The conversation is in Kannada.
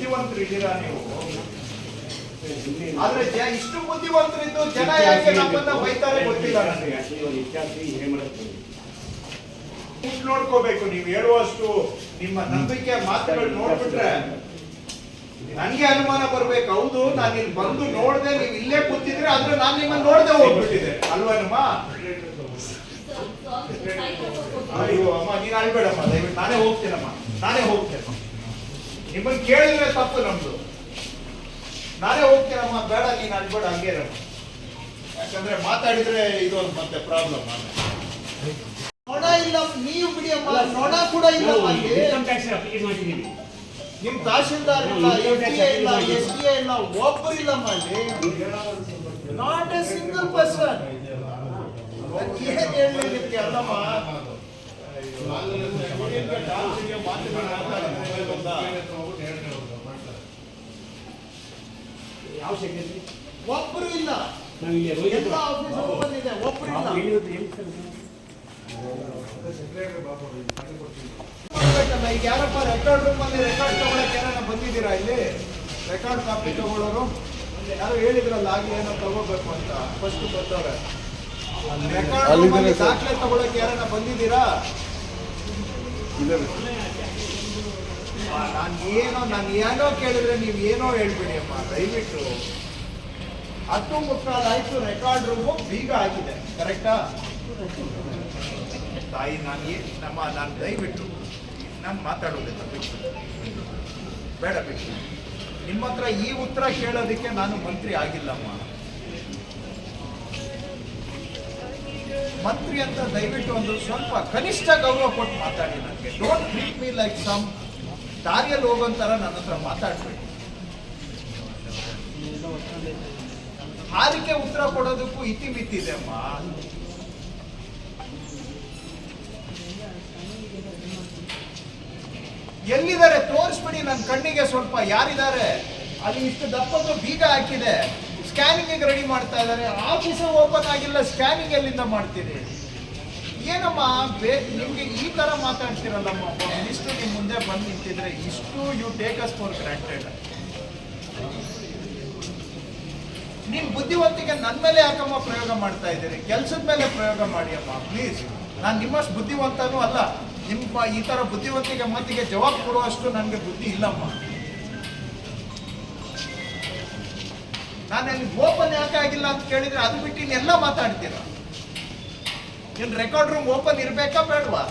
ಬುದ್ಧಿವಂತರಿದ್ದೀರಾ ನೀವು? ಆದ್ರೆ ಇಷ್ಟು ಬುದ್ಧಿವಂತರಿದ್ದು ಜನ ಯಾಕೆ ನಮ್ಮನ್ನ ಬೈತಾರೆ ಗೊತ್ತಿಲ್ಲ ನನಗೆ. ನೋಡ್ಕೋಬೇಕು. ನೀವು ಹೇಳುವಷ್ಟು ನಿಮ್ಮ ನಂಬಿಕೆ ಮಾತುಗಳು ನೋಡ್ಬಿಟ್ರೆ ನನಗೆ ಅನುಮಾನ ಬರ್ಬೇಕು. ಹೌದು, ನಾನು ಇಲ್ಲಿ ಬಂದು ನೋಡ್ದೆ, ನೀವು ಇಲ್ಲೇ ಕೂತಿದ್ರೆ ಅಂದ್ರೆ ನಾನು ನಿಮ್ಮನ್ನ ನೋಡ್ದೆ ಹೋಗ್ಬಿಟ್ಟಿದೆ ಅಲ್ವೇನಮ್ಮ? ಅಯ್ಯೋ ಅಮ್ಮ, ನೀನ್ ಅಳ್ಬೇಡಮ್ಮ, ದಯವಿಟ್ಟು ನಾನೇ ಹೋಗ್ತೇನಮ್ಮ, ನಾನೇ ಹೋಗ್ತೇನೆ. ನಿಮ್ಮನ್ನ ಕೇಳಿದ್ರೆ ತಪ್ಪು ನಮ್ದು. ನಾನೇ ಹೋಗ್ತೇನಮ್ಮ, ಬೇಡ ನೀನ್ ಅಳ್ಬೇಡ, ಹಂಗೆ ಇರಮ್ಮ. ಯಾಕಂದ್ರೆ ಮಾತಾಡಿದ್ರೆ ಇದು ಮತ್ತೆ ಪ್ರಾಬ್ಲಮ್. ನೋಡ ಇಲ್ಲ, ನೀವು ಬಿಡಿಯಮ್ಮ, ನೋಡ ಕೂಡ ಇಲ್ಲ. ನಿಮ್ ತಹಶೀಲ್ದಾರ್ ಇಲ್ಲ, FDA ಇಲ್ಲ, SDA ಇಲ್ಲ, ಒಬ್ಬರು ಇಲ್ಲಮ್ಮ ಅಲ್ಲಿ. Not A single person. ಏನ್ ಹೇಳಿ ನಿಮ್ಗೆ ಅಲ್ಲಮ್ಮ? ಒಬ್ಬರು ಇಲ್ಲ. ಎಲ್ಲ ಆಫೀಸರ್ ಬಂದಿದೆ, ಒಬ್ಬರು ಇಲ್ಲ. ಈಗ ಯಾರಪ್ಪ ರೆಕಾರ್ಡ್ ರೂಮ್ ಅಲ್ಲಿ ರೆಕಾರ್ಡ್ ತಗೊಳಕ್ಕೆ ಯಾರನ್ನ ಬಂದಿದ್ದೀರಾ? ಇಲ್ಲಿ ರೆಕಾರ್ಡ್ ಕಾಪಿ ತಗೊಳ್ಳೋರು ಯಾರು ಹೇಳಿದ್ರಲ್ಲ ಆಗ್ಲಿ ಏನೋ ತಗೋಬೇಕು ಅಂತ ಫಸ್ಟ್ ಬಂದವ್ರೆ. ರೆಕಾರ್ಡ್ ರೂಮ್ ಅಲ್ಲಿ ದಾಖಲೆ ತಗೊಳಕ್ಕೆ ಯಾರನ್ನ ಬಂದಿದ್ದೀರಾ? ನಾನು ಏನೋ ಕೇಳಿದ್ರೆ ನೀವು ಏನೋ ಹೇಳ್ಬಿಡಿ ಅಮ್ಮ, ದಯವಿಟ್ಟು. 10:30 ಆಯ್ತು, ರೆಕಾರ್ಡ್ ರೂಮು ಬೀಗ ಆಗಿದೆ, ಕರೆಕ್ಟಾ ತಾಯಿ? ನಾನು ದಯವಿಟ್ಟು ನಾನು ಮಾತಾಡೋದಿಲ್ಲ, ಬಿಟ್ಟು ಬೇಡ, ಬಿಟ್ಟು. ನಿಮ್ಮ ಹತ್ರ ಈ ಉತ್ತರ ಕೇಳೋದಕ್ಕೆ ನಾನು ಮಂತ್ರಿ ಆಗಿಲ್ಲಮ್ಮ. ಮಂತ್ರಿ ಅಂತ ದಯವಿಟ್ಟು ಒಂದು ಸ್ವಲ್ಪ ಕನಿಷ್ಠ ಗೌರವ ಕೊಟ್ಟು ಮಾತಾಡಿ. ನನಗೆ don't treat me like some ದಾರಿಯಲ್ಲಿ ಹೋಗೋಂತರ ನನ್ನ ಹತ್ರ ಮಾತಾಡ್ಬೇಡಿ. ಹಾರಿಕೆ ಉತ್ತರ ಕೊಡೋದಕ್ಕೂ ಇತಿಮಿತಿದೆ ಅಮ್ಮ. ಎಲ್ಲಿದ್ದಾರೆ ತೋರಿಸ್ಬಿಡಿ ನನ್ನ ಕಣ್ಣಿಗೆ ಸ್ವಲ್ಪ. ಯಾರಿದ್ದಾರೆ ಅಲ್ಲಿ? ಇಷ್ಟು ದಪ್ಪದ್ದು ಬೀಗ ಹಾಕಿದೆ, ಸ್ಕ್ಯಾನಿಂಗ್ ರೆಡಿ ಮಾಡ್ತಾ ಇದ್ದಾರೆ. ಆಫೀಸ್ ಓಪನ್ ಆಗಿಲ್ಲ, ಸ್ಕ್ಯಾನಿಂಗ್ ಎಲ್ಲಿಂದ ಮಾಡ್ತೀರಿ? ಏನಮ್ಮ ನಿಮ್ಗೆ ಈ ತರ ಮಾತಾಡ್ತಿರಲ್ಲಮ್ಮ? ಇಷ್ಟು ನಿಮ್ ಮುಂದೆ ಬಂದು ನಿಂತಿದ್ರೆ ಇಷ್ಟು you take us for granted. ನಿಮ್ ಬುದ್ಧಿವಂತಿಕೆ ನನ್ನ ಮೇಲೆ ಯಾಕಮ್ಮ ಪ್ರಯೋಗ ಮಾಡ್ತಾ ಇದ್ದೀರಿ? ಕೆಲ್ಸದ ಮೇಲೆ ಪ್ರಯೋಗ ಮಾಡಿ ಅಮ್ಮ, ಪ್ಲೀಸ್. ನಾನು ನಿಮ್ಮಷ್ಟು ಬುದ್ಧಿವಂತನೂ ಅಲ್ಲ. ನಿಮ್ಮ ಈ ತರ ಬುದ್ಧಿವಂತಿಕೆ ಮಾತಿಗೆ ಜವಾಬ್ ಕೊಡುವಷ್ಟು ನನಗೆ ಬುದ್ಧಿ ಇಲ್ಲಮ್ಮ. ನಾನು ಅಲ್ಲಿ ಓಪನ್ ಯಾಕೆ ಆಗಿಲ್ಲ ಅಂತ ಕೇಳಿದ್ರೆ ಅದು ಬಿಟ್ಟು ಇನ್ನೆಲ್ಲ ಮಾತಾಡ್ತೀರ. ಏನ್ ರೆಕಾರ್ಡ್ ರೂಮ್ ಓಪನ್ ಇರ್ಬೇಕಾ ಬೇಡವಾ?